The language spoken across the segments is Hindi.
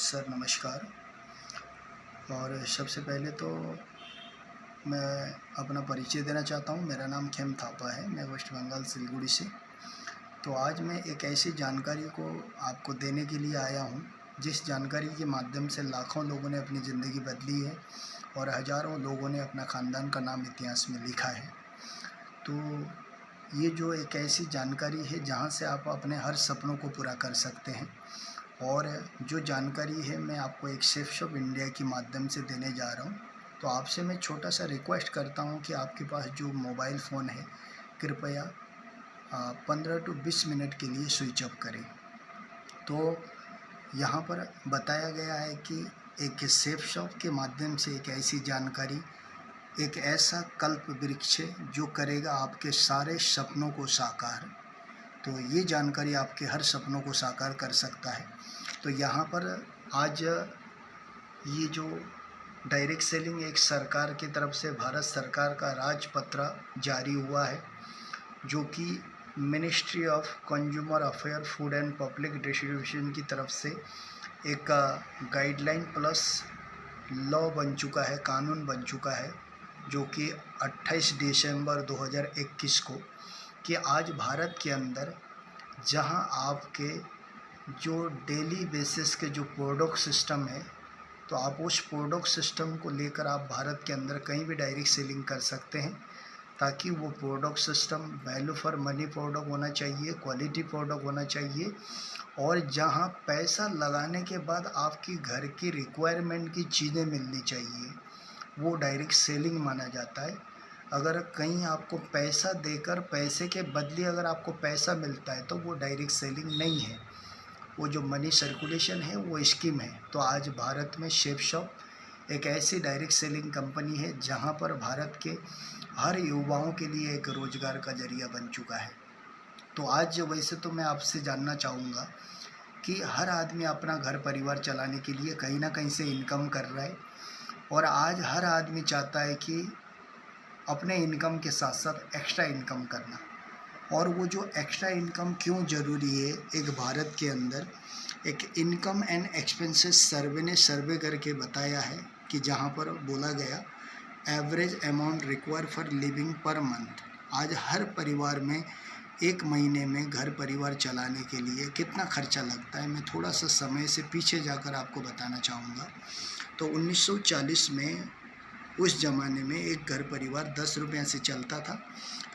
सर नमस्कार। और सबसे पहले तो मैं अपना परिचय देना चाहता हूँ। मेरा नाम खेम थापा है, मैं वेस्ट बंगाल सिलीगुड़ी से। तो आज मैं एक ऐसी जानकारी को आपको देने के लिए आया हूँ, जिस जानकारी के माध्यम से लाखों लोगों ने अपनी ज़िंदगी बदली है और हज़ारों लोगों ने अपना ख़ानदान का नाम इतिहास में लिखा है। तो ये जो एक ऐसी जानकारी है जहाँ से आप अपने हर सपनों को पूरा कर सकते हैं। और जो जानकारी है मैं आपको एक शेफ्स ऑफ इंडिया के माध्यम से देने जा रहा हूँ। तो आपसे मैं छोटा सा रिक्वेस्ट करता हूँ कि आपके पास जो मोबाइल फ़ोन है, कृपया 15 टू 20 मिनट के लिए स्विच ऑफ करें। तो यहाँ पर बताया गया है कि एक शेफ्स ऑफ के माध्यम से एक ऐसी जानकारी, एक ऐसा कल्प वृक्ष है जो करेगा आपके सारे सपनों को साकार। तो ये जानकारी आपके हर सपनों को साकार कर सकता है। तो यहाँ पर आज ये जो डायरेक्ट सेलिंग एक सरकार की तरफ से भारत सरकार का राजपत्र जारी हुआ है, जो कि ministry of consumer affair food and public distribution की तरफ से एक गाइडलाइन प्लस लॉ बन चुका है, कानून बन चुका है, जो कि 28 दिसंबर 2021 को, कि आज भारत के अंदर जहां आपके जो डेली बेसिस के जो प्रोडक्ट सिस्टम है, तो आप उस प्रोडक्ट सिस्टम को लेकर आप भारत के अंदर कहीं भी डायरेक्ट सेलिंग कर सकते हैं, ताकि वो product system value for money product होना चाहिए, क्वालिटी प्रोडक्ट होना चाहिए, और जहां पैसा लगाने के बाद आपकी घर की रिक्वायरमेंट की चीज़ें मिलनी चाहिए, वो डायरेक्ट सेलिंग माना जाता है। अगर कहीं आपको पैसा देकर पैसे के बदले अगर आपको पैसा मिलता है तो वो डायरेक्ट सेलिंग नहीं है, वो जो मनी सर्कुलेशन है वो स्कीम है। तो आज भारत में शेफ्स ऑफ एक ऐसी डायरेक्ट सेलिंग कंपनी है जहां पर भारत के हर युवाओं के लिए एक रोज़गार का जरिया बन चुका है। तो आज वैसे तो मैं आपसे जानना चाहूँगा कि हर आदमी अपना घर परिवार चलाने के लिए कहीं ना कहीं से इनकम कर रहा है, और आज हर आदमी चाहता है कि अपने इनकम के साथ साथ एक्स्ट्रा इनकम करना। और वो जो एक्स्ट्रा इनकम क्यों ज़रूरी है, एक भारत के अंदर एक इनकम एंड एक्सपेंसेस सर्वे ने सर्वे करके बताया है कि जहाँ पर बोला गया average amount require for living per month. आज हर परिवार में एक महीने में घर परिवार चलाने के लिए कितना खर्चा लगता है, मैं थोड़ा सा समय से पीछे जाकर आपको बताना चाहूँगा। तो 1940 में उस ज़माने में एक घर परिवार 10 रुपये से चलता था।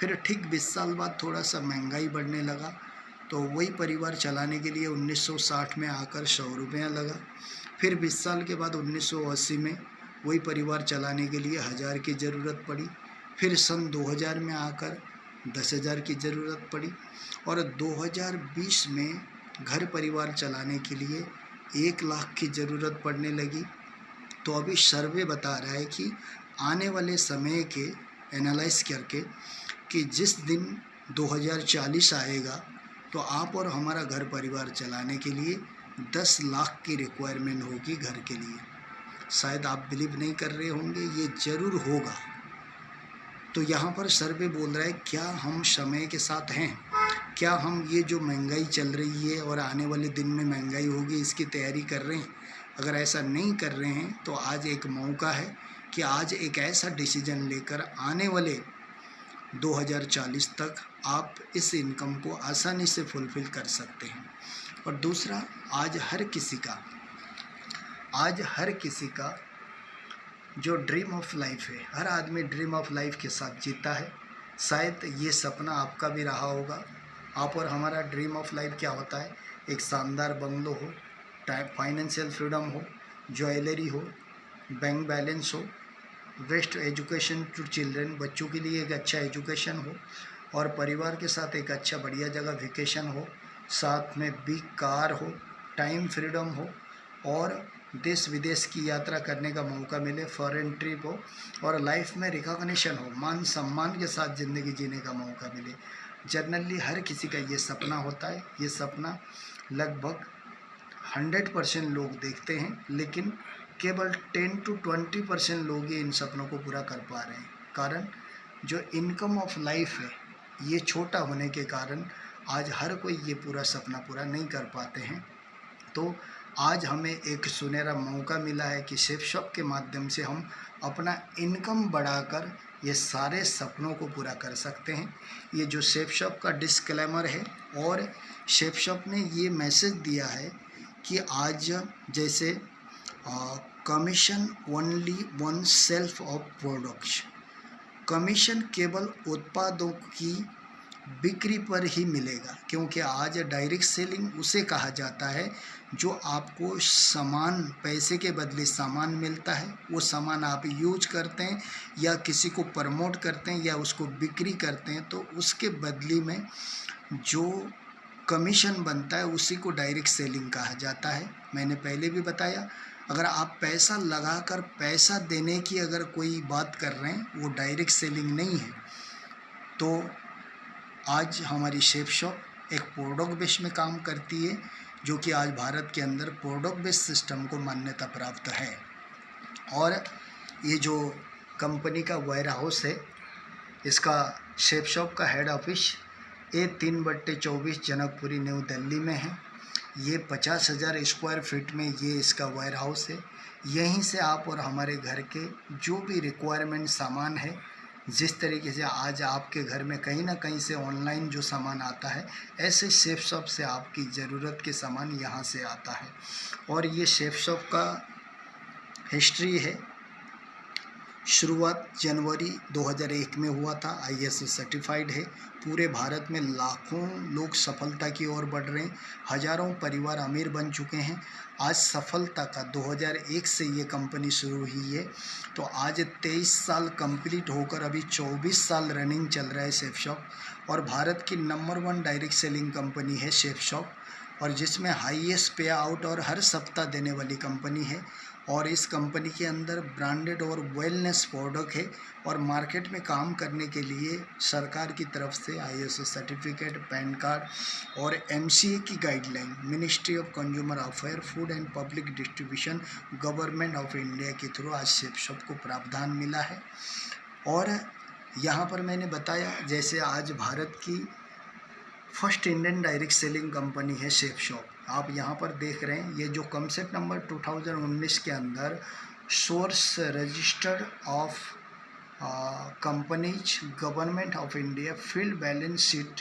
फिर ठीक 20 साल बाद थोड़ा सा महंगाई बढ़ने लगा, तो वही परिवार चलाने के लिए 1960 में आकर 100 रुपया लगा। फिर 20 साल के बाद 1980 में वही परिवार चलाने के लिए 1000 की ज़रूरत पड़ी। फिर सन 2000 में आकर 10,000 की ज़रूरत पड़ी, और 2020 में घर परिवार चलाने के लिए 1 लाख की ज़रूरत पड़ने लगी। तो अभी सर्वे बता रहा है कि आने वाले समय के एनालाइज करके कि जिस दिन 2040 आएगा तो आप और हमारा घर परिवार चलाने के लिए 10 लाख की रिक्वायरमेंट होगी घर के लिए। शायद आप बिलीव नहीं कर रहे होंगे, ये ज़रूर होगा। तो यहाँ पर सर्वे बोल रहा है, क्या हम समय के साथ हैं? क्या हम ये जो महंगाई चल रही है और आने वाले दिन में महंगाई होगी, इसकी तैयारी कर रहे हैं? अगर ऐसा नहीं कर रहे हैं तो आज एक मौका है कि आज एक ऐसा डिसीजन लेकर आने वाले 2040 तक आप इस इनकम को आसानी से फुलफ़िल कर सकते हैं। और दूसरा, आज हर किसी का जो ड्रीम ऑफ लाइफ है, हर आदमी ड्रीम ऑफ लाइफ के साथ जीता है। शायद ये सपना आपका भी रहा होगा। आप और हमारा ड्रीम ऑफ लाइफ क्या होता है? एक शानदार बंगलो हो, फाइनेंशियल फ्रीडम हो, ज्वेलरी हो, बैंक बैलेंस हो, बेस्ट एजुकेशन टू चिल्ड्रन, बच्चों के लिए एक अच्छा एजुकेशन हो, और परिवार के साथ एक अच्छा बढ़िया जगह वेकेशन हो, साथ में बिग कार हो, टाइम फ्रीडम हो, और देश विदेश की यात्रा करने का मौका मिले, फॉरेन ट्रिप हो, और लाइफ में रिकॉग्निशन हो, मान सम्मान के साथ ज़िंदगी जीने का मौका मिले। जनरली हर किसी का ये सपना होता है। ये सपना लगभग 100% लोग देखते हैं, लेकिन केवल 10 to 20% लोग ही इन सपनों को पूरा कर पा रहे हैं। कारण जो इनकम ऑफ लाइफ है ये छोटा होने के कारण आज हर कोई ये पूरा सपना पूरा नहीं कर पाते हैं। तो आज हमें एक सुनहरा मौका मिला है कि शेफ शॉप के माध्यम से हम अपना इनकम बढ़ाकर ये सारे सपनों को पूरा कर सकते हैं। ये जो शेफ शॉप का डिस्क्लेमर है, और शेफ शॉप ने ये मैसेज दिया है कि आज जैसे commission only one self of products, commission केवल उत्पादों की बिक्री पर ही मिलेगा, क्योंकि आज डायरेक्ट सेलिंग उसे कहा जाता है जो आपको सामान, पैसे के बदले सामान मिलता है, वो सामान आप यूज करते हैं या किसी को प्रमोट करते हैं या उसको बिक्री करते हैं, तो उसके बदले में जो कमीशन बनता है उसी को डायरेक्ट सेलिंग कहा जाता है। मैंने पहले भी बताया, अगर आप पैसा लगाकर पैसा देने की अगर कोई बात कर रहे हैं, वो डायरेक्ट सेलिंग नहीं है। तो आज हमारी शेफ शॉप एक प्रोडक्ट बेस में काम करती है, जो कि आज भारत के अंदर प्रोडक्ट बेस सिस्टम को मान्यता प्राप्त है। और ये जो कंपनी का वेयर हाउस है, इसका शेफ शॉप का head office A3/24 Janakpuri new Delhi में है। ये 50,000 स्क्वायर फीट में ये इसका वेयर हाउस है। यहीं से आप और हमारे घर के जो भी रिक्वायरमेंट सामान है, जिस तरीके से आज आपके घर में कहीं ना कहीं से ऑनलाइन जो सामान आता है, ऐसे शेफ शॉप से आपकी ज़रूरत के सामान यहाँ से आता है। और ये शेफ शॉप का हिस्ट्री है, शुरुआत जनवरी 2001 में हुआ था, ISO सर्टिफाइड है। पूरे भारत में लाखों लोग सफलता की ओर बढ़ रहे हैं, हज़ारों परिवार अमीर बन चुके हैं। आज सफलता का 2001 से ये कंपनी शुरू हुई है, तो आज 23 साल कंप्लीट होकर अभी 24 साल रनिंग चल रहा है शेफ शॉप। और भारत की नंबर 1 डायरेक्ट सेलिंग कंपनी है शेफ शॉप, और जिसमें हाईएस्ट पे आउट और हर सप्ताह देने वाली कंपनी है। और इस कंपनी के अंदर ब्रांडेड और वेलनेस प्रोडक्ट है, और मार्केट में काम करने के लिए सरकार की तरफ से ISO सर्टिफिकेट, पैन कार्ड और MCA की guideline, ministry of consumer affair, food and public distribution, government of India के थ्रू आज शेफ शॉप को प्रावधान मिला है। और यहाँ पर मैंने बताया, जैसे आज भारत की first Indian direct selling company है शेफ शॉप। आप यहाँ पर देख रहे हैं, ये जो कंसेप्ट नंबर 2019 के अंदर source registered of companies government of India field balance sheet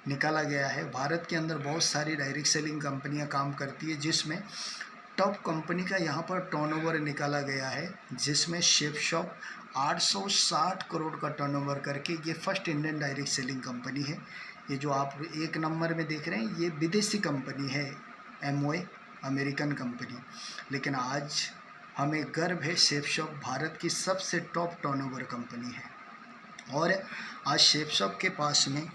निकाला गया है। भारत के अंदर बहुत सारी डायरेक्ट सेलिंग कंपनियां काम करती है, जिसमें टॉप कंपनी का यहाँ पर टर्नओवर निकाला गया है, जिसमें शेफ शॉप 860 करोड़ का टर्नओवर करके ये first Indian direct selling company है। ये जो आप एक नंबर में देख रहे हैं, ये विदेशी कंपनी है, MOA अमेरिकन कंपनी, लेकिन आज हमें गर्व है शेफ शॉप भारत की सबसे टॉप टर्नओवर कंपनी है। और आज शेफ शॉप के पास में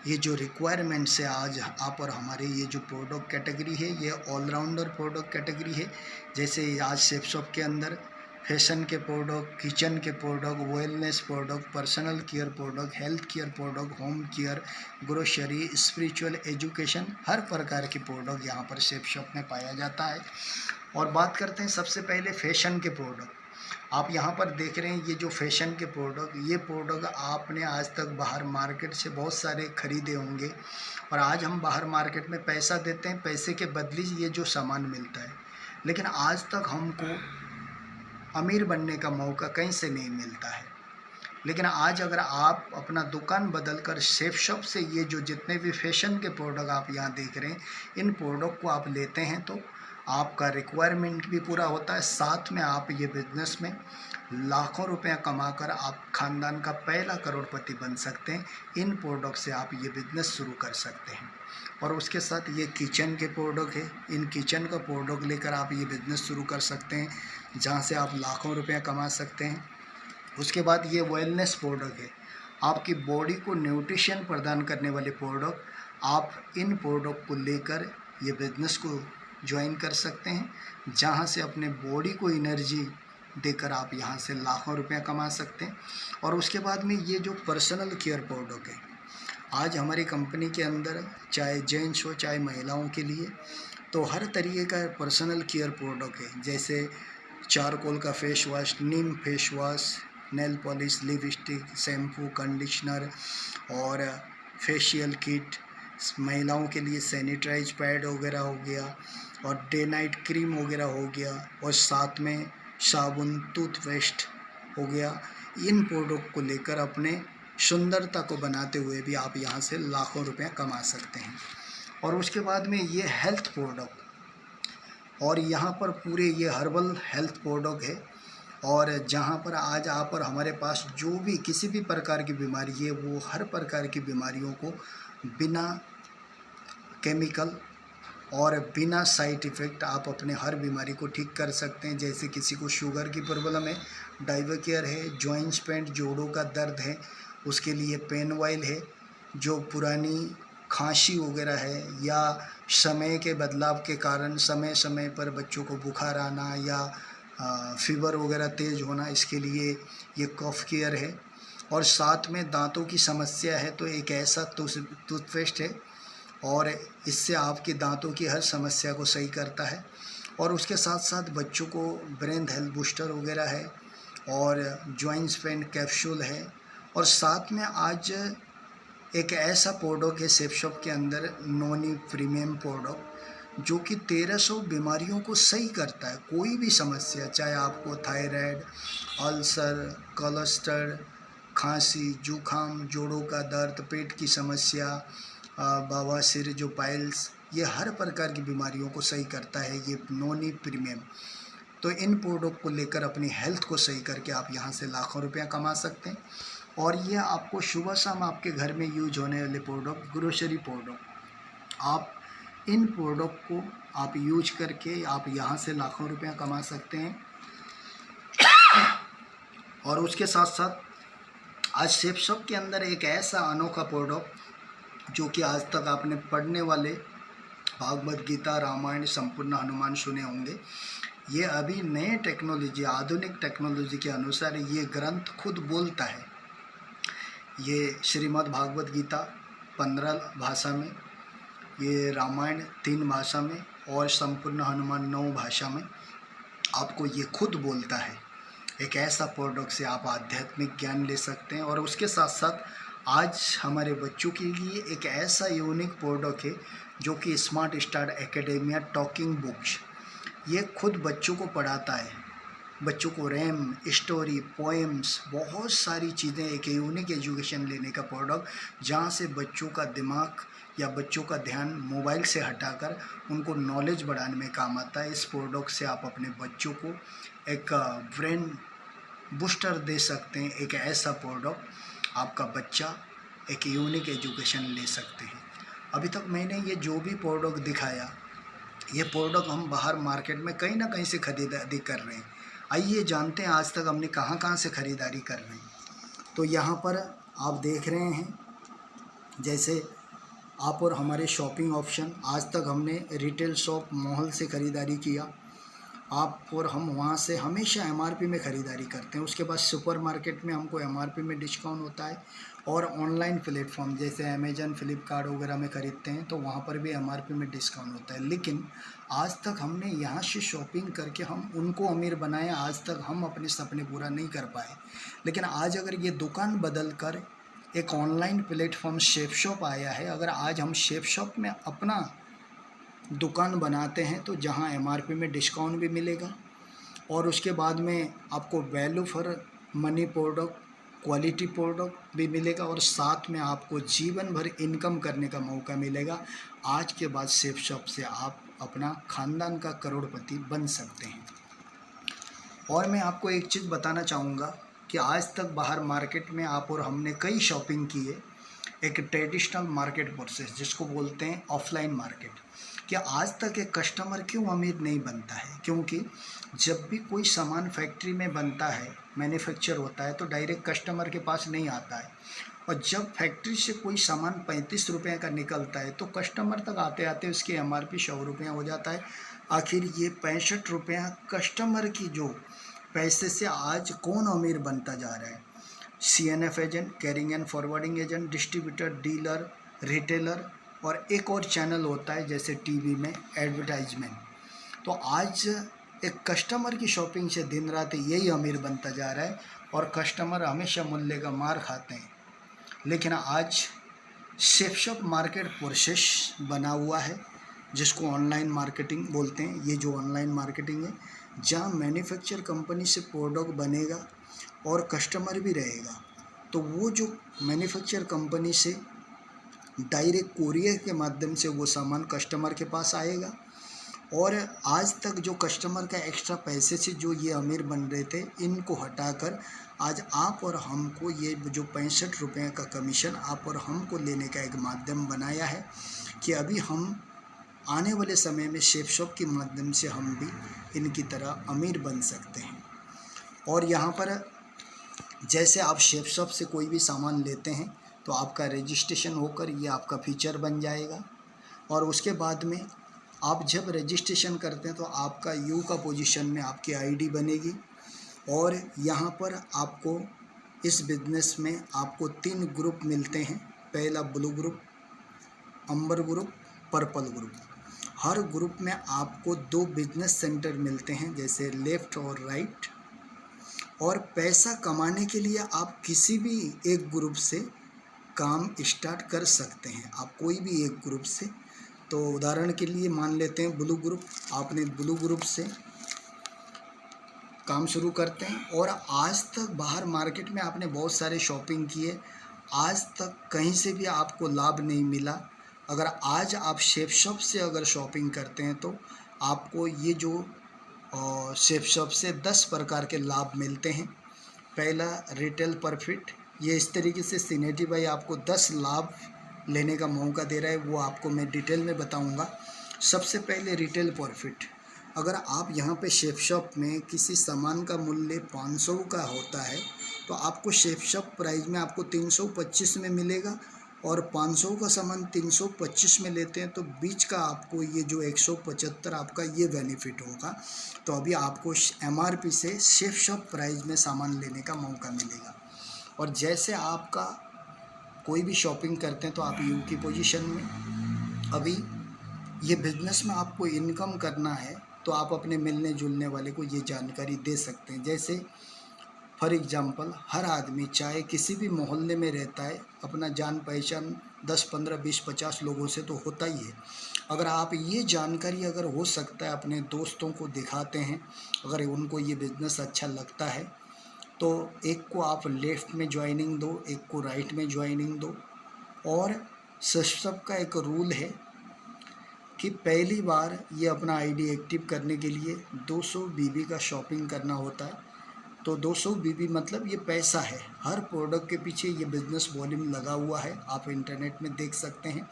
ये जो रिक्वायरमेंट्स है, आज आप और हमारे ये जो प्रोडक्ट कैटेगरी है, ये ऑलराउंडर प्रोडक्ट कैटेगरी है। जैसे आज शेफ शॉप के अंदर फैशन के प्रोडक्ट, किचन के product, wellness product, personal care product, health care product, home care, grocery, spiritual, education, हर प्रकार की प्रोडक्ट यहाँ पर शेफ शॉप में पाया जाता है। और बात करते हैं सबसे पहले फैशन के प्रोडक्ट। आप यहाँ पर देख रहे हैं, ये जो फैशन के प्रोडक्ट, ये प्रोडक्ट आपने आज तक बाहर मार्केट से बहुत सारे खरीदे होंगे, और आज हम बाहर मार्केट में पैसा देते हैं, पैसे के बदले ये जो सामान मिलता है, लेकिन आज तक हमको अमीर बनने का मौका कहीं से नहीं मिलता है। लेकिन आज अगर आप अपना दुकान बदलकर शेफ शॉप से ये जो जितने भी फैशन के प्रोडक्ट आप यहाँ देख रहे हैं, इन प्रोडक्ट को आप लेते हैं, तो आपका रिक्वायरमेंट भी पूरा होता है, साथ में आप ये बिज़नेस में लाखों रुपया कमाकर आप ख़ानदान का पहला करोड़पति बन सकते हैं। इन प्रोडक्ट से आप ये बिज़नेस शुरू कर सकते हैं। और उसके साथ ये किचन के प्रोडक्ट है, इन किचन का प्रोडक्ट लेकर आप ये बिज़नेस शुरू कर सकते हैं, जहाँ से आप लाखों रुपया कमा सकते हैं। उसके बाद ये वेलनेस प्रोडक्ट है, आपकी बॉडी को न्यूट्रिशन प्रदान करने वाले प्रोडक्ट। आप इन प्रोडक्ट को लेकर ये बिज़नेस को ज्वाइन कर सकते हैं, जहाँ से अपने बॉडी को एनर्जी देकर आप यहाँ से लाखों रुपया कमा सकते हैं। और उसके बाद में ये जो पर्सनल केयर प्रोडक्ट है, आज हमारी कंपनी के अंदर चाहे जेंट्स हो चाहे महिलाओं के लिए, तो हर तरीके का पर्सनल केयर प्रोडक्ट है। जैसे चारकोल का फेस वॉश, नीम face wash, nail polish, lipstick, shampoo, conditioner और फेशियल किट, महिलाओं के लिए सैनिटाइज पैड वगैरह हो गया, और डे नाइट क्रीम वगैरह हो गया, और साथ में साबुन, टूथपेस्ट हो गया। इन प्रोडक्ट को लेकर अपने सुंदरता को बनाते हुए भी आप यहाँ से लाखों रुपया कमा सकते हैं। और उसके बाद में ये हेल्थ प्रोडक्ट, और यहाँ पर पूरे ये हर्बल हेल्थ प्रोडक्ट है, और जहाँ पर आज आप और हमारे पास जो भी किसी भी प्रकार की बीमारी है, वो हर प्रकार की बीमारियों को बिना केमिकल और बिना साइड इफ़ेक्ट आप अपने हर बीमारी को ठीक कर सकते हैं। जैसे किसी को शुगर की प्रॉब्लम है, डाइवोकेयर है, जॉइंट्स पेन जोड़ों का दर्द है, उसके लिए पेन ऑयल है, जो पुरानी खांसी वगैरह है, या समय के बदलाव के कारण समय समय पर बच्चों को बुखार आना या फीवर वगैरह तेज़ होना, इसके लिए ये कफ केयर है। और साथ में दांतों की समस्या है तो एक ऐसा टूथपेस्ट है, और इससे आपके दांतों की हर समस्या को सही करता है। और उसके साथ साथ बच्चों को ब्रेन हेल्थ बूस्टर वगैरह है, और जॉइंट्स पेन कैप्सूल है। और साथ में आज एक ऐसा प्रोडक्ट है सेफ शॉप के अंदर, नॉनी प्रीमियम प्रोडक्ट, जो कि 1300 बीमारियों को सही करता है। कोई भी समस्या, चाहे आपको थायराइड, अल्सर, कोलेस्ट्रॉल, खांसी, जुखाम, जोड़ों का दर्द, पेट की समस्या, बवासीर, जो पाइल्स, ये हर प्रकार की बीमारियों को सही करता है ये नॉनी प्रीमियम। तो इन प्रोडक्ट को लेकर अपनी हेल्थ को सही करके आप यहाँ से लाखों रुपया कमा सकते हैं। और ये आपको सुबह शाम आपके घर में यूज होने वाले प्रोडक्ट, ग्रोसरी प्रोडक्ट, आप इन प्रोडक्ट को आप यूज करके आप यहाँ से लाखों रुपया कमा सकते हैं। और उसके साथ साथ आज सेफ शॉप के अंदर एक ऐसा अनोखा प्रोडक्ट जो कि आज तक आपने पढ़ने वाले भागवत गीता, रामायण, संपूर्ण हनुमान सुने होंगे। ये अभी नए टेक्नोलॉजी, आधुनिक टेक्नोलॉजी के अनुसार ये ग्रंथ खुद बोलता है। ये श्रीमद् भागवत गीता 15 भाषा में, ये रामायण 3 भाषा में, और संपूर्ण हनुमान 9 भाषा में आपको ये खुद बोलता है। एक ऐसा प्रोडक्ट से आप आध्यात्मिक ज्ञान ले सकते हैं। और उसके साथ साथ आज हमारे बच्चों के लिए एक ऐसा यूनिक प्रोडक्ट है जो कि smart star academia talking books, ये खुद बच्चों को पढ़ाता है। बच्चों को रैम, स्टोरी, पोएम्स, बहुत सारी चीज़ें, एक यूनिक एजुकेशन लेने का प्रोडक्ट, जहाँ से बच्चों का दिमाग या बच्चों का ध्यान मोबाइल से हटाकर उनको नॉलेज बढ़ाने में काम आता है। इस प्रोडक्ट से आप अपने बच्चों को एक ब्रेन बूस्टर दे सकते हैं। एक ऐसा प्रोडक्ट आपका बच्चा एक यूनिक एजुकेशन ले सकते हैं। अभी तक मैंने ये जो भी प्रोडक्ट दिखाया, ये प्रोडक्ट हम बाहर मार्केट में कहीं ना कहीं से खरीदारी कर रहे हैं। आइए जानते हैं आज तक हमने कहाँ कहाँ से ख़रीदारी कर रहे हैं। तो यहाँ पर आप देख रहे हैं, जैसे आप और हमारे शॉपिंग ऑप्शन, आज तक हमने रिटेल शॉप मॉल से ख़रीदारी किया। आप और हम वहाँ से हमेशा एमआरपी में ख़रीदारी करते हैं। उसके बाद सुपर मार्केट में हमको एमआरपी में डिस्काउंट होता है, और ऑनलाइन प्लेटफॉर्म जैसे अमेजन, फ्लिपकार्ट वगैरह में ख़रीदते हैं तो वहाँ पर भी एमआरपी में डिस्काउंट होता है। लेकिन आज तक हमने यहाँ से शॉपिंग करके हम उनको अमीर बनाए, आज तक हम अपने सपने पूरा नहीं कर पाए। लेकिन आज अगर ये दुकान बदल कर एक ऑनलाइन प्लेटफॉर्म शेफ शॉप आया है, अगर आज हम शेफ शॉप में अपना दुकान बनाते हैं तो जहां एमआरपी में डिस्काउंट भी मिलेगा, और उसके बाद में आपको value for money product, quality product भी मिलेगा, और साथ में आपको जीवन भर इनकम करने का मौका मिलेगा। आज के बाद शेफ शॉप से आप अपना ख़ानदान का करोड़पति बन सकते हैं। और मैं आपको एक चीज़ बताना चाहूँगा कि आज तक बाहर मार्केट में आप और हमने कई शॉपिंग की है, एक ट्रेडिशनल मार्केट प्रोसेस जिसको बोलते हैं ऑफलाइन मार्केट। क्या आज तक एक कस्टमर क्यों अमीर नहीं बनता है? क्योंकि जब भी कोई सामान फैक्ट्री में बनता है, मैन्युफैक्चर होता है, तो डायरेक्ट कस्टमर के पास नहीं आता है। और जब फैक्ट्री से कोई सामान 35 रुपये का निकलता है तो कस्टमर तक आते आते उसकी एमआरपी 100 रुपया हो जाता है। आखिर ये 65 रुपया कस्टमर की जो पैसे से आज कौन अमीर बनता जा रहा है? CNF agent, carrying and forwarding agent, distributor, dealer, retailer, और एक और चैनल होता है जैसे टीवी में एडवर्टाइजमेंट। तो आज एक कस्टमर की शॉपिंग से दिन रात यही अमीर बनता जा रहा है, और कस्टमर हमेशा मूल्य का मार खाते हैं। लेकिन आज शेफशॉप मार्केट प्रोसेस बना हुआ है जिसको ऑनलाइन मार्केटिंग बोलते हैं। ये जो ऑनलाइन मार्केटिंग है जहाँ मैन्युफैक्चर कंपनी से प्रोडक्ट बनेगा और कस्टमर भी रहेगा, तो वो जो मैन्युफैक्चर कंपनी से डायरेक्ट कोरियर के माध्यम से वो सामान कस्टमर के पास आएगा। और आज तक जो कस्टमर का एक्स्ट्रा पैसे से जो ये अमीर बन रहे थे, इनको हटाकर आज आप और हमको ये जो 65 रुपये का कमीशन आप और हमको लेने का एक माध्यम बनाया है कि अभी हम आने वाले समय में शेफशॉप के माध्यम से हम भी इनकी तरह अमीर बन सकते हैं। और यहाँ पर जैसे आप शेफशॉप से कोई भी सामान लेते हैं तो आपका रजिस्ट्रेशन होकर ये आपका फीचर बन जाएगा। और उसके बाद में आप जब रजिस्ट्रेशन करते हैं तो आपका यू का पोजीशन में आपकी आईडी बनेगी। और यहाँ पर आपको इस बिज़नेस में आपको 3 ग्रुप मिलते हैं। पहला ब्लू ग्रुप, अंबर ग्रुप, पर्पल ग्रुप। हर ग्रुप में आपको 2 बिजनेस सेंटर मिलते हैं, जैसे लेफ़्ट और राइट। और पैसा कमाने के लिए आप किसी भी एक ग्रुप से काम स्टार्ट कर सकते हैं, आप कोई भी एक ग्रुप से। तो उदाहरण के लिए मान लेते हैं ब्लू ग्रुप, आपने ब्लू ग्रुप से काम शुरू करते हैं। और आज तक बाहर मार्केट में आपने बहुत सारे शॉपिंग किए, आज तक कहीं से भी आपको लाभ नहीं मिला। अगर आज आप शेफशॉप से अगर शॉपिंग करते हैं तो आपको ये जो शेफशॉप से 10 प्रकार के लाभ मिलते हैं। पहला रिटेल प्रॉफिट, ये इस तरीके से सिनेटी भाई आपको 10 लाभ लेने का मौका दे रहा है, वो आपको मैं डिटेल में बताऊंगा। सबसे पहले रिटेल प्रॉफिट, अगर आप यहाँ पे शेफशॉप में किसी सामान का मूल्य 500 का होता है तो आपको शेफशॉप प्राइस में आपको 325 में मिलेगा। और 500 का सामान 325 में लेते हैं तो बीच का आपको ये जो 175 आपका ये बेनिफिट होगा। तो अभी आपको MRP से शेफशॉप प्राइस में सामान लेने का मौका मिलेगा। और जैसे आपका कोई भी शॉपिंग करते हैं तो आप यू की पोजीशन में, अभी ये बिज़नेस में आपको इनकम करना है तो आप अपने मिलने जुलने वाले को ये जानकारी दे सकते हैं। जैसे फॉर एग्ज़ाम्पल, हर आदमी चाहे किसी भी मोहल्ले में रहता है, अपना जान पहचान 10, 15, 20, 50 लोगों से तो होता ही है। अगर आप ये जानकारी अगर हो सकता है अपने दोस्तों को दिखाते हैं, अगर उनको ये बिज़नेस अच्छा लगता है तो एक को आप लेफ़्ट में ज्वाइनिंग दो, एक को राइट में ज्वाइनिंग दो। और सबका एक रूल है कि पहली बार ये अपना आईडी एक्टिव करने के लिए 200 BB का शॉपिंग करना होता है। तो 200 BB मतलब ये पैसा है, हर प्रोडक्ट के पीछे ये बिज़नेस वॉल्यूम लगा हुआ है, आप इंटरनेट में देख सकते हैं।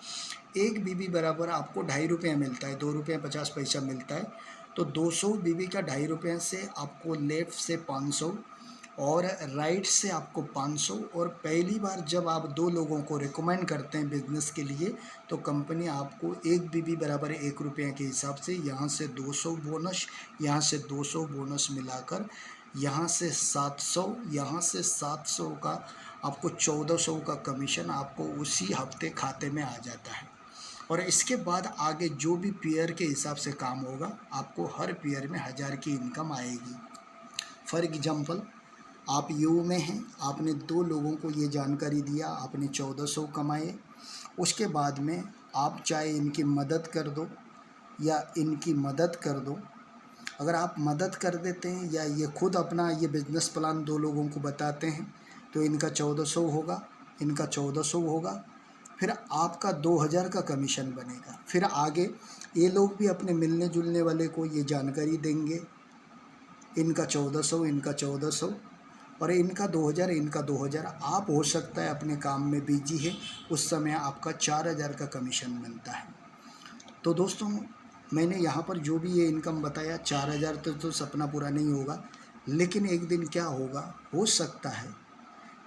1 BB बराबर आपको 2.5 रुपये मिलता है, 2 रुपये 50 पैसा मिलता है। तो 200 BB का 2.5 रुपये से आपको लेफ़्ट से 500 और राइट से आपको 500। और पहली बार जब आप 2 लोगों को रिकमेंड करते हैं बिज़नेस के लिए तो कंपनी आपको 1 BB बराबर 1 रुपये के हिसाब से यहाँ से 200 बोनस, यहाँ से 200 बोनस मिलाकर यहाँ से 700, यहाँ से 700 का आपको 1400 का कमीशन आपको उसी हफ्ते खाते में आ जाता है। और इसके बाद आगे जो भी पेयर के हिसाब से काम होगा आपको हर पेयर में 1000 की इनकम आएगी। फॉर एग्जांपल, आप यू में हैं, आपने 2 लोगों को ये जानकारी दिया, आपने 1400 कमाए। उसके बाद में आप चाहे इनकी मदद कर दो या इनकी मदद कर दो, अगर आप मदद कर देते हैं या ये खुद अपना ये बिज़नेस प्लान 2 लोगों को बताते हैं तो इनका 1400 होगा, इनका 1400 होगा, फिर आपका 2000 का कमीशन बनेगा। फिर आगे ये लोग भी अपने मिलने जुलने वाले को ये जानकारी देंगे, इनका 1400, इनका 1400 और इनका 2000, इनका 2000। आप हो सकता है अपने काम में बिजी है, उस समय आपका 4000 का कमीशन बनता है। तो दोस्तों, मैंने यहाँ पर जो भी ये इनकम बताया 4000 तो सपना पूरा नहीं होगा, लेकिन एक दिन क्या होगा, हो सकता है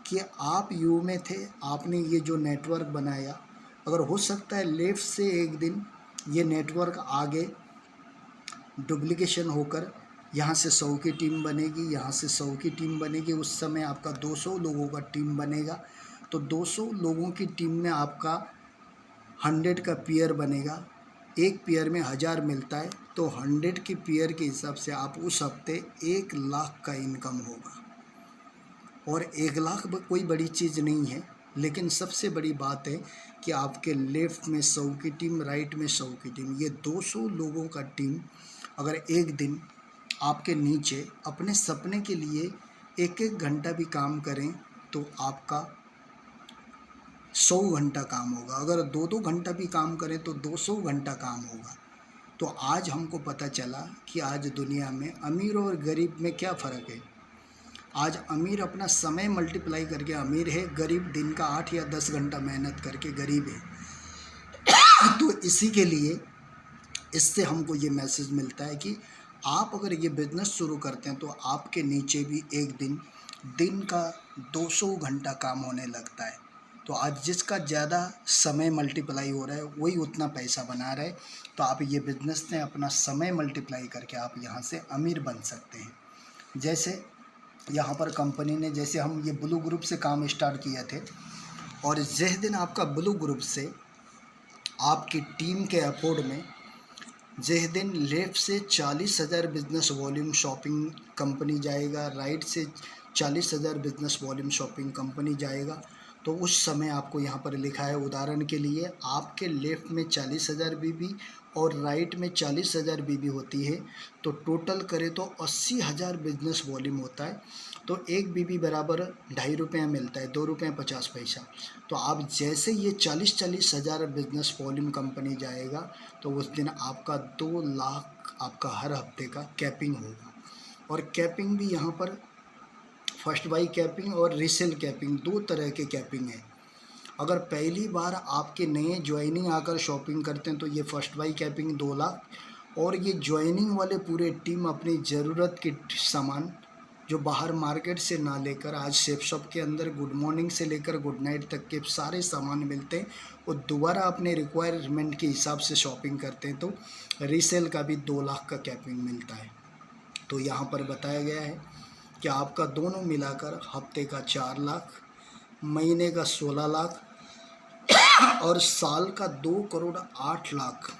कि आप यू में थे, आपने ये जो नेटवर्क बनाया, अगर हो सकता है लेफ़्ट से एक दिन ये नेटवर्क आगे डुप्लीकेशन होकर यहाँ से 100 की टीम बनेगी, यहाँ से 100 की टीम बनेगी, उस समय आपका 200 लोगों का टीम बनेगा। तो 200 लोगों की टीम में आपका 100 का पेयर बनेगा, एक पेयर में 1000 मिलता है, तो 100 की पेयर के हिसाब से आप उस हफ्ते 1 लाख का इनकम होगा। और 1 लाख कोई बड़ी चीज़ नहीं है, लेकिन सबसे बड़ी बात है कि आपके लेफ़्ट में 100 की टीम, राइट में 100 की टीम, ये 200 लोगों का टीम अगर एक दिन आपके नीचे अपने सपने के लिए 1-1 घंटा भी काम करें तो आपका 100 घंटा काम होगा। अगर 2-2 घंटा भी काम करें तो 200 घंटा काम होगा। तो आज हमको पता चला कि आज दुनिया में अमीर और गरीब में क्या फ़र्क है। आज अमीर अपना समय मल्टीप्लाई करके अमीर है, गरीब दिन का 8 या 10 घंटा मेहनत करके गरीब है। तो इसी के लिए इससे हमको ये मैसेज मिलता है कि आप अगर ये बिज़नेस शुरू करते हैं तो आपके नीचे भी एक दिन का 200 घंटा काम होने लगता है। तो आज जिसका ज़्यादा समय मल्टीप्लाई हो रहा है वही उतना पैसा बना रहा है। तो आप ये बिज़नेस में अपना समय मल्टीप्लाई करके आप यहाँ से अमीर बन सकते हैं। जैसे यहाँ पर कंपनी ने, जैसे हम ये ब्लू ग्रुप से काम स्टार्ट किए थे और जिस दिन आपका ब्लू ग्रुप से आपकी टीम के अफोर्ड में जिस दिन लेफ़्ट से 40,000 बिज़नेस वॉल्यूम शॉपिंग कंपनी जाएगा, राइट से 40,000 बिज़नेस वॉल्यूम शॉपिंग कंपनी जाएगा, तो उस समय आपको यहाँ पर लिखा है उदाहरण के लिए आपके लेफ़्ट में 40,000 बीबी और राइट में 40,000 बीबी होती है, तो टोटल करें तो 80,000 बिज़नेस वॉल्यूम होता है। तो एक बीबी बराबर ₹2.50 मिलता है, ₹2.50। तो आप जैसे ये 40,000 बिज़नेस वॉल्यूम कंपनी जाएगा तो उस दिन आपका 2 लाख आपका हर हफ्ते का कैपिंग होगा। और कैपिंग भी यहाँ पर फर्स्ट बाई कैपिंग और रीसेल कैपिंग 2 तरह के कैपिंग है। अगर पहली बार आपके नए ज्वाइनिंग आकर शॉपिंग करते हैं तो ये फर्स्ट बाई कैपिंग 2 लाख, और ये ज्वाइनिंग वाले पूरे टीम अपनी ज़रूरत के सामान जो बाहर मार्केट से ना लेकर, आज सेफ शॉप के अंदर गुड मॉर्निंग से लेकर गुड नाइट तक के सारे सामान मिलते हैं, और दोबारा अपने रिक्वायरमेंट के हिसाब से शॉपिंग करते हैं तो रीसेल का भी 2 लाख का कैपिंग मिलता है। तो यहाँ पर बताया गया है कि आपका दोनों मिलाकर हफ्ते का 4 लाख, महीने का 16 लाख और साल का 2,08,00,000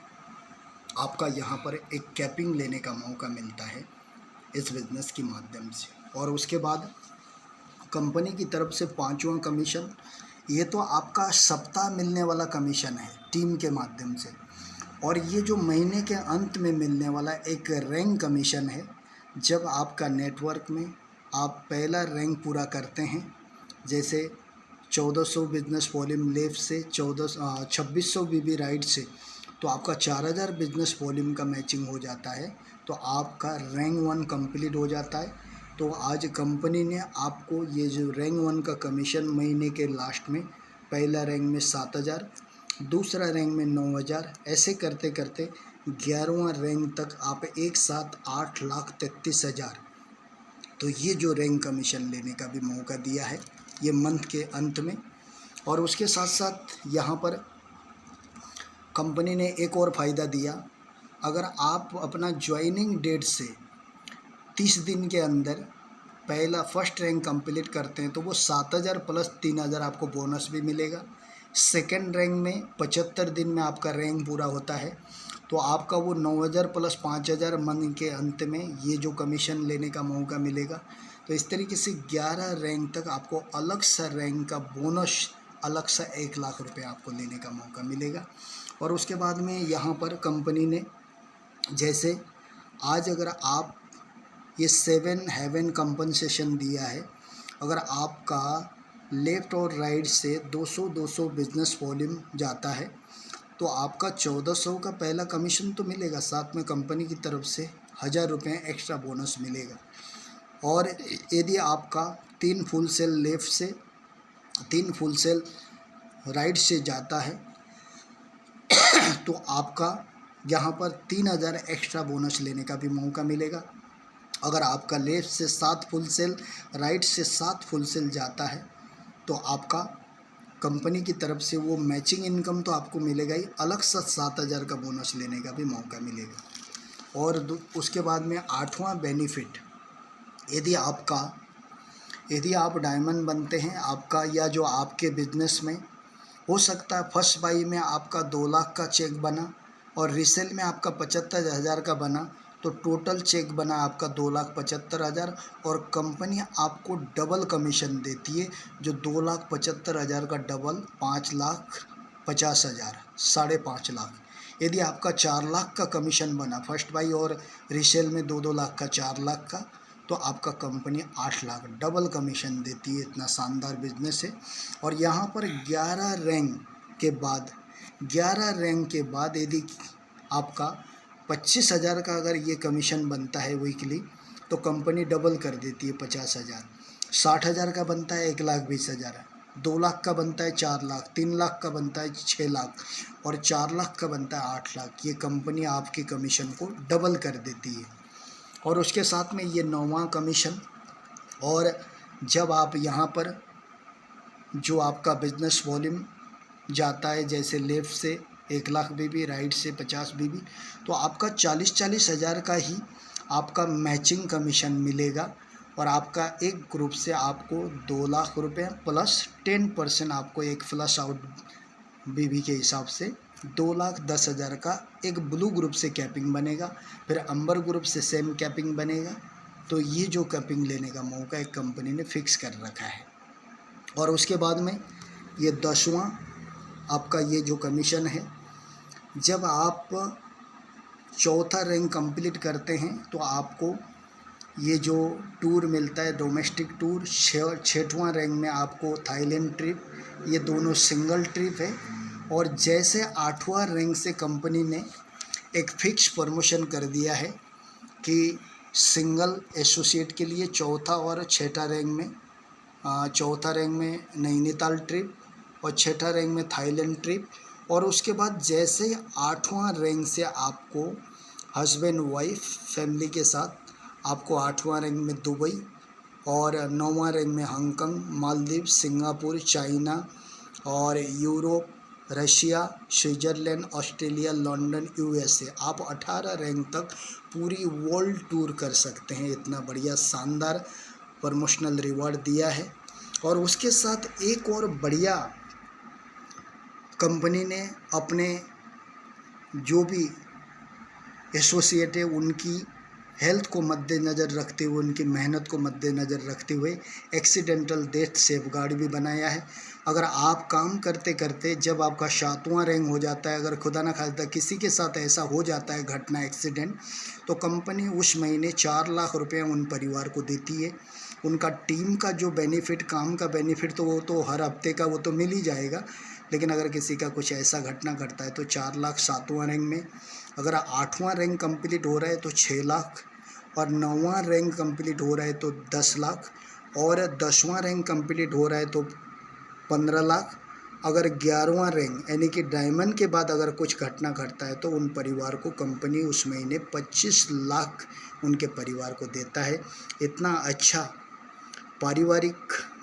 आपका यहाँ पर एक कैपिंग लेने का मौका मिलता है इस बिज़नेस के माध्यम से। और उसके बाद कंपनी की तरफ से 5वां कमीशन, ये तो आपका सप्ताह मिलने वाला कमीशन है टीम के माध्यम से। और ये जो महीने के अंत में मिलने वाला एक रैंक कमीशन है, जब आपका नेटवर्क में आप पहला रैंक पूरा करते हैं, जैसे 1400 बिज़नेस वॉल्यूम लेफ़्ट से 2600 बीबी राइट से, तो आपका 4000 बिज़नेस वॉल्यूम का मैचिंग हो जाता है, तो आपका रैंक 1 कंप्लीट हो जाता है। तो आज कंपनी ने आपको ये जो रैंक 1 का कमीशन महीने के लास्ट में, पहला रैंक में 7000, दूसरा रैंक में 9000, ऐसे करते करते 11वां रैंक तक आप एक साथ 8,33,000, तो ये जो रैंक कमीशन लेने का भी मौका दिया है ये मंथ के अंत में। और उसके साथ साथ यहाँ पर कंपनी ने एक और फ़ायदा दिया, अगर आप अपना ज्वाइनिंग डेट से 30 दिन के अंदर पहला फर्स्ट रैंक कंप्लीट करते हैं तो वो 7,000 प्लस 3,000 आपको बोनस भी मिलेगा। सेकंड रैंक में 75 दिन में आपका रैंक पूरा होता है तो आपका वो 9,000 प्लस 5,000 मंथ के अंत में ये जो कमीशन लेने का मौका मिलेगा। तो इस तरीके से 11 रैंक तक आपको अलग सा रैंक का बोनस, अलग सा 1 लाख रुपए आपको लेने का मौका मिलेगा। और उसके बाद में यहाँ पर कंपनी ने, जैसे आज अगर आप ये 7 हेवन कंपनसेशन दिया है, अगर आपका लेफ़्ट और राइट से 200 बिज़नेस वॉल्यूम जाता है तो आपका 1400 का पहला कमीशन तो मिलेगा, साथ में कंपनी की तरफ से 1000 रुपये एक्स्ट्रा बोनस मिलेगा। और यदि आपका 3 फुल सेल लेफ़्ट से 3 फुल सेल राइट से जाता है तो आपका यहाँ पर 3,000 एक्स्ट्रा बोनस लेने का भी मौका मिलेगा। अगर आपका लेफ़्ट से 7 फुल सेल, राइट से 7 फुल सेल जाता है तो आपका कंपनी की तरफ से वो मैचिंग इनकम तो आपको मिलेगा ही, अलग सा 7,000 का बोनस लेने का भी मौका मिलेगा। और उसके बाद में 8वां बेनिफिट, यदि आप डायमंड बनते हैं आपका, या जो आपके बिज़नेस में हो सकता है फर्स्ट बाई में आपका 2 लाख का चेक बना और रीसेल में आपका 75,000 का बना, तो टोटल चेक बना आपका 2,75,000 और कंपनी आपको डबल कमीशन देती है। जो 2,75,000 का डबल 5,50,000, 5.5 लाख। यदि आपका 4 लाख का कमीशन बना फर्स्ट बाई और रीसेल में 2-2 लाख का, 4 लाख का, तो आपका कंपनी 8 लाख डबल कमीशन देती है। इतना शानदार बिजनेस है। और यहाँ पर 11 रैंक के बाद यदि आपका 25,000 का अगर ये कमीशन बनता है वीकली, तो कंपनी डबल कर देती है 50,000। 60,000 का बनता है 1,20,000, 2 लाख का बनता है 4 लाख, 3 लाख का बनता है 6 लाख और 4 लाख का बनता है 8 लाख। ये कंपनी आपके कमीशन को डबल कर देती है। और उसके साथ में ये 9वां कमीशन। और जब आप यहाँ पर जो आपका बिजनेस वॉल्यूम जाता है, जैसे लेफ़्ट से 1 लाख बीबी, राइट से 50 बीबी, तो आपका 40-40 हज़ार का ही आपका मैचिंग कमीशन मिलेगा। और आपका एक ग्रुप से आपको 2 लाख रुपये प्लस 10% आपको एक फ्लश आउट बीबी के हिसाब से 2,10,000 का एक ब्लू ग्रुप से कैपिंग बनेगा। फिर अंबर ग्रुप से सेम कैपिंग बनेगा। तो ये जो कैपिंग लेने का मौका एक कंपनी ने फिक्स कर रखा है। और उसके बाद में ये 10वां आपका ये जो कमीशन है, जब आप 4था रैंक कंप्लीट करते हैं तो आपको ये जो टूर मिलता है डोमेस्टिक टूर। 6वां रैंक में आपको थाईलैंड ट्रिप, ये दोनों सिंगल ट्रिप है। और जैसे 8वां रैंक से कंपनी ने एक फिक्स प्रमोशन कर दिया है कि सिंगल एसोसिएट के लिए 4था और 6था रैंक में, 4था रैंक में नैनीताल ट्रिप और 6था रैंक में थाईलैंड ट्रिप। और उसके बाद जैसे 8वां रैंक से आपको हस्बैंड वाइफ फैमिली के साथ आपको 8वां रैंक में दुबई और 9वां रैंक में हांगकांग, मालदीव, सिंगापुर, चाइना और Europe, Russia, Switzerland, Australia, London, USA, आप 18 रैंक तक पूरी वर्ल्ड टूर कर सकते हैं। इतना बढ़िया शानदार प्रमोशनल रिवॉर्ड दिया है। और उसके साथ एक और बढ़िया कंपनी ने अपने जो भी एसोसिएट है उनकी हेल्थ को मद्देनज़र रखते हुए, उनकी मेहनत को मद्देनज़र रखते हुए एक्सीडेंटल डेथ सेफगार्ड भी बनाया है। अगर आप काम करते करते जब आपका 7वां रैंक हो जाता है, अगर खुदा न खास्ता किसी के साथ ऐसा हो जाता है घटना, एक्सीडेंट, तो कंपनी उस महीने 4 लाख रुपए उन परिवार को देती है। उनका टीम का जो बेनिफिट, काम का बेनिफिट, तो वो तो हर हफ्ते का वो तो मिल ही जाएगा। लेकिन अगर किसी का कुछ ऐसा घटना घटता है तो 4 लाख 7वां रैंक में। अगर 8वां रैंक कंप्लीट हो रहा है तो 6 लाख और 9वां रैंक कंप्लीट हो रहा है तो 10 लाख और 10वां रैंक कंप्लीट हो रहा है तो 15 लाख। अगर 11वां रैंक यानी कि डायमंड के बाद अगर कुछ घटना घटता है तो उन परिवार को कंपनी उस महीने 25 लाख उनके परिवार को देता है। इतना अच्छा पारिवारिक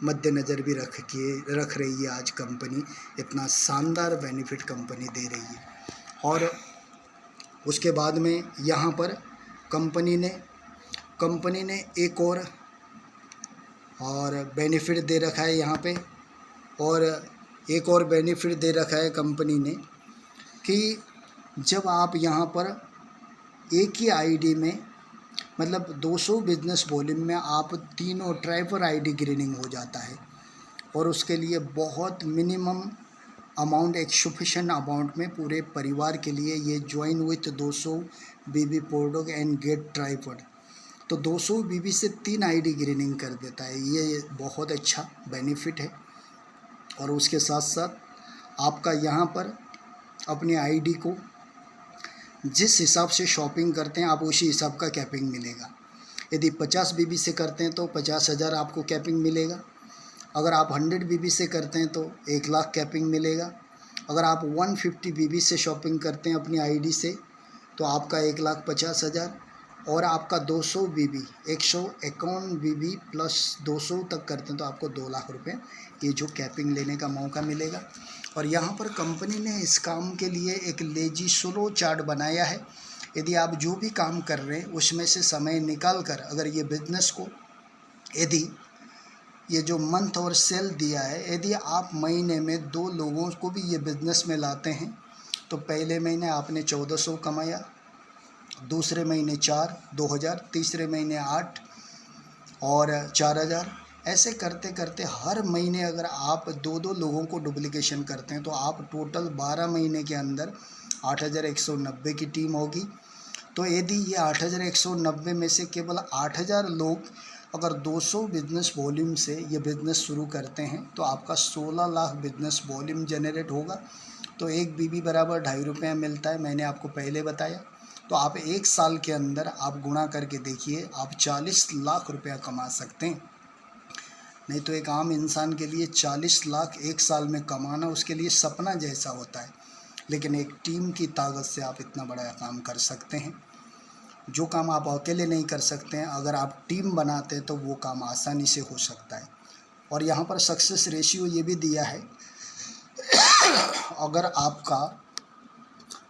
मद्देनज़र भी रख रही है आज कंपनी। इतना शानदार बेनिफिट कंपनी दे रही है। और उसके बाद में यहाँ पर कंपनी ने एक और बेनिफिट दे रखा है यहाँ पे। और एक और बेनिफिट दे रखा है कंपनी ने कि जब आप यहाँ पर एक ही आईडी में, मतलब 200 बिजनेस वॉल्यूम में आप तीनों ट्राइपर आईडी ग्रीनिंग हो जाता है। और उसके लिए बहुत मिनिमम अमाउंट, एक सफिशेंट अमाउंट में पूरे परिवार के लिए ये ज्वाइन विथ 200 बीबी पोर्डोग एंड गेट ट्राइपॉड, तो 200 बीबी से 3 आईडी ग्रीनिंग कर देता है। ये बहुत अच्छा बेनिफिट है। और उसके साथ साथ आपका यहाँ पर अपने आईडी को जिस हिसाब से शॉपिंग करते हैं आप उसी हिसाब का कैपिंग मिलेगा। यदि 50 बीबी से करते हैं तो 50,000 आपको कैपिंग मिलेगा। अगर आप 100 बीबी से करते हैं तो 1 लाख कैपिंग मिलेगा। अगर आप 150 बीबी से शॉपिंग करते हैं अपनी आईडी से तो आपका 1,50,000। और आपका 200 बीबी, 151 बीबी प्लस 200 तक करते हैं तो आपको 2 लाख रुपए ये जो कैपिंग लेने का मौका मिलेगा। और यहाँ पर कंपनी ने इस काम के लिए एक लेजी स्लो चार्ट बनाया है। यदि आप जो भी काम कर रहे हैं उसमें से समय निकाल कर, अगर ये बिज़नेस को, यदि ये जो मंथ और सेल दिया है, यदि आप महीने में 2 लोगों को भी ये बिज़नेस में लाते हैं तो पहले महीने आपने 1400 कमाया दूसरे महीने 4,000, तीसरे महीने 8 और 4,000। ऐसे करते करते हर महीने अगर आप 2-2 लोगों को डुप्लीकेशन करते हैं तो आप टोटल 12 महीने के अंदर 8,190 की टीम होगी। तो यदि ये 8,190 में से केवल 8,000 लोग अगर 200 बिजनेस वॉल्यूम से ये बिज़नेस शुरू करते हैं तो आपका 16 लाख बिजनेस वॉल्यूम जनरेट होगा। तो एक बीबी बराबर 2.5 रुपये मिलता है, मैंने आपको पहले बताया। तो आप 1 साल के अंदर आप गुणा करके देखिए, आप 40 लाख रुपया कमा सकते हैं। नहीं तो एक आम इंसान के लिए 40 लाख 1 साल में कमाना उसके लिए सपना जैसा होता है, लेकिन एक टीम की ताकत से आप इतना बड़ा काम कर सकते हैं। जो काम आप अकेले नहीं कर सकते हैं, अगर आप टीम बनाते हैं तो वो काम आसानी से हो सकता है। और यहाँ पर सक्सेस रेशियो ये भी दिया है, अगर आपका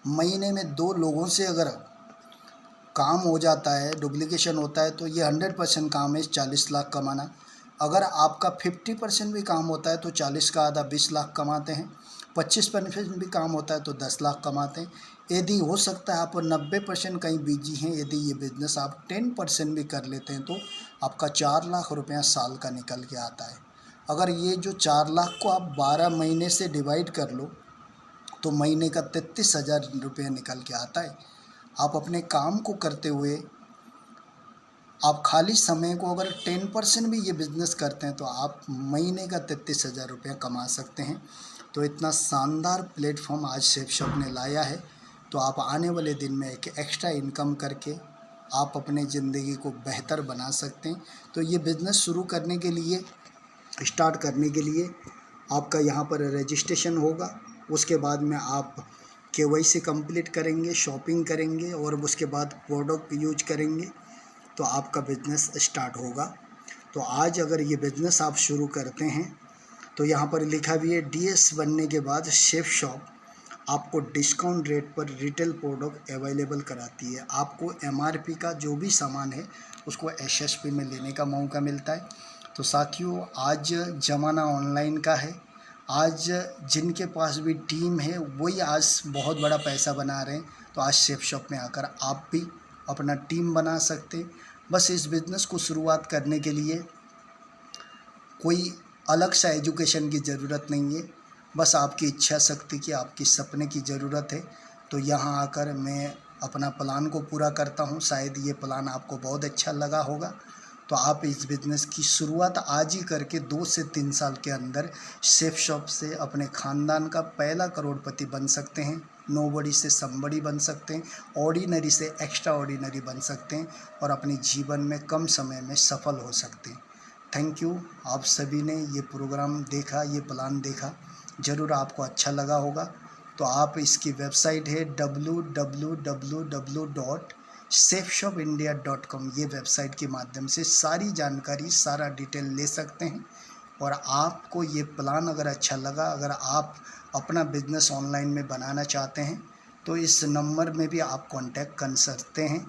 महीने में 2 लोगों से अगर काम हो जाता है, डुप्लीकेशन होता है, तो ये 100% काम है 40 लाख कमाना। अगर आपका 50% भी काम होता है तो 40 का आधा 20 लाख कमाते हैं। 25% भी काम होता है तो 10 लाख कमाते हैं। यदि हो सकता है आप 90% कहीं बिजी हैं, यदि ये बिज़नेस आप 10% भी कर लेते हैं तो आपका 4 लाख रुपया साल का निकल के आता है। अगर ये जो 4 लाख को आप 12 महीने से डिवाइड कर लो तो महीने का 33,000 रुपया निकल के आता है। आप अपने काम को करते हुए आप खाली समय को अगर 10% भी ये बिज़नेस करते हैं तो आप महीने का 33,000 रुपया कमा सकते हैं। तो इतना शानदार प्लेटफॉर्म आज शेफ शॉप ने लाया है। तो आप आने वाले दिन में एक एक्स्ट्रा इनकम करके आप अपने ज़िंदगी को बेहतर बना सकते हैं। तो ये बिज़नेस शुरू करने के लिए, स्टार्ट करने के लिए आपका यहाँ पर रजिस्ट्रेशन होगा। उसके बाद में आप KYC कंप्लीट करेंगे, शॉपिंग करेंगे और उसके बाद प्रोडक्ट यूज करेंगे तो आपका बिज़नेस स्टार्ट होगा। तो आज अगर ये बिज़नेस आप शुरू करते हैं तो यहाँ पर लिखा भी है DS बनने के बाद शेफ शॉप आपको डिस्काउंट रेट पर रिटेल प्रोडक्ट अवेलेबल कराती है। आपको MRP का जो भी सामान है उसको SSP में लेने का मौका मिलता है। तो साथियों, आज ज़माना ऑनलाइन का है। आज जिनके पास भी टीम है वही आज बहुत बड़ा पैसा बना रहे हैं। तो आज शेफ शॉप में आकर आप भी अपना टीम बना सकते हैं। बस इस बिज़नेस को शुरुआत करने के लिए कोई अलग सा एजुकेशन की ज़रूरत नहीं है, बस आपकी इच्छा शक्ति की, आपकी सपने की ज़रूरत है। तो यहाँ आकर मैं अपना प्लान को पूरा करता हूँ। शायद ये प्लान आपको बहुत अच्छा लगा होगा। तो आप इस बिज़नेस की शुरुआत आज ही करके 2 से 3 साल के अंदर शेफ शॉप से अपने ख़ानदान का पहला करोड़पति बन सकते हैं। नोबडी से समबडी बन सकते हैं, ऑर्डिनरी से एक्स्ट्रा ऑर्डिनरी बन सकते हैं और अपने जीवन में कम समय में सफल हो सकते हैं। Thank you. आप सभी ने ये प्रोग्राम देखा, ये प्लान देखा, ज़रूर आपको अच्छा लगा होगा। तो आप इसकी वेबसाइट है www.safeshopindia.com। ये वेबसाइट के माध्यम से सारी जानकारी, सारा डिटेल ले सकते हैं। और आपको ये प्लान अगर अच्छा लगा, अगर आप अपना बिज़नेस ऑनलाइन में बनाना चाहते हैं तो इस नंबर में भी आप कांटेक्ट कर सकते हैं।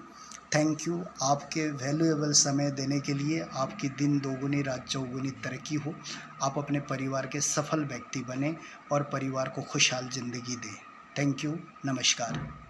थैंक यू आपके वैल्यूएबल समय देने के लिए। आपकी दिन दोगुनी रात चौगुनी तरक्की हो, आप अपने परिवार के सफल व्यक्ति बने और परिवार को खुशहाल ज़िंदगी दें। Thank you. नमस्कार।